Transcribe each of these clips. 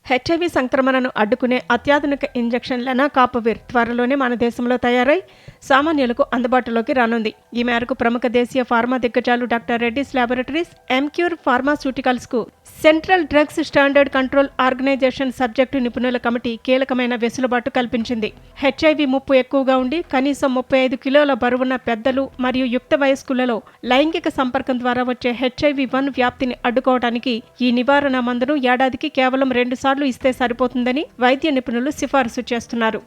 HIV సంక్రమణను అడ్డుకునే అత్యాధునిక injection లెనాకాపవిర్ త్వరలోనే మన దేశంలో తయారై సామాన్యులకు అందుబాటులోకి రానుంది. ఈ మేరకు ప్రముఖ దేశీయ ఫార్మా దిగ్గజాలు డాక్టర్ రెడ్డీస్ ల్యాబొరేటరీస్, ఎంక్యూర్ ఫార్మాస్యూటికల్స్కు central drugs standard control organisation subject నిపుణుల కమిటీ కీలకమైన వెసులుబాటు కల్పించింది. హెచ్ఐవి ముప్పు ఎక్కువగా ఉండి కనీసం 35 కిలోల బరువున్న పెద్దలు మరియు యుక్త వయస్కులలో లైంగిక సంపర్కం ద్వారా వచ్చే HIV-1 వ్యాప్తిని అడ్డుకోవడానికి ఈ నివారణ మందును ఏడాదికి కేవలం 2 సార్లు ఇస్తే సరిపోతుందని వైద్య నిపుణులు సిఫారసు చేస్తున్నారు.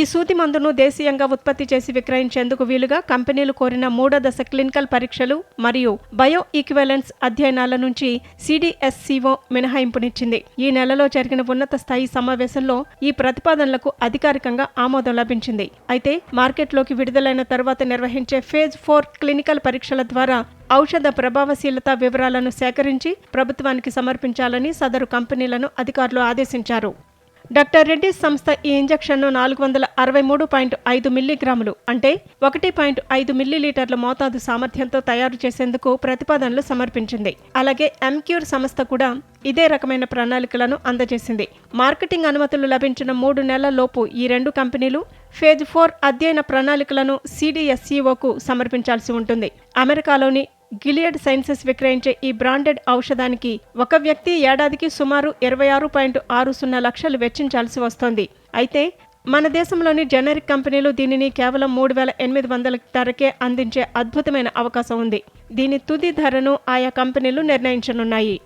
ఈ సూది మందును దేశీయంగా ఉత్పత్తి చేసి విక్రయించేందుకు వీలుగా కంపెనీలు కోరిన 3వ దశ క్లినికల్ పరీక్షలు మరియు బయో ఈక్వివలెన్స్ అధ్యయనాల నుంచి CDSCO మినహాయింపునిచ్చింది. ఈ నెలలో జరిగిన ఉన్నత స్థాయి సమావేశంలో ఈ ప్రతిపాదనలకు అధికారికంగా ఆమోదం లభించింది. అయితే మార్కెట్లోకి విడుదలైన తర్వాత నిర్వహించే ఫేజ్ 4 క్లినికల్ పరీక్షల ద్వారా ఔషధ ప్రభావశీలత వివరాలను సేకరించి ప్రభుత్వానికి సమర్పించాలని సదరు కంపెనీలను అధికారులు ఆదేశించారు. డాక్టర్ రెడ్డీస్ సంస్థ ఈ ఇంజెక్షన్ను 463.5 మిల్లీగ్రాములు అంటే 1.5 మిల్లీలీటర్ల మోతాదు సామర్థ్యంతో తయారు చేసేందుకు ప్రతిపాదనలు సమర్పించింది. అలాగే ఎంక్యూర్ సంస్థ కూడా ఇదే రకమైన ప్రణాళికలను అందజేసింది. మార్కెటింగ్ అనుమతులు లభించిన 3 నెలల్లోపు ఈ 2 కంపెనీలు ఫేజ్ 4 అధ్యయన ప్రణాళికలను CDSCOకు సమర్పించాల్సి ఉంటుంది. అమెరికాలోని గిలియడ్ సైన్సెస్ విక్రయించే ఈ బ్రాండెడ్ ఔషధానికి ఒక వ్యక్తి ఏడాదికి సుమారు 26.60 లక్షలు వెచ్చించాల్సి వస్తోంది. అయితే మన దేశంలోని జెనరిక్ కంపెనీలు దీనిని కేవలం 3,800 ధరకే అందించే అద్భుతమైన అవకాశం ఉంది. దీని తుది ధరను ఆయా కంపెనీలు నిర్ణయించనున్నాయి.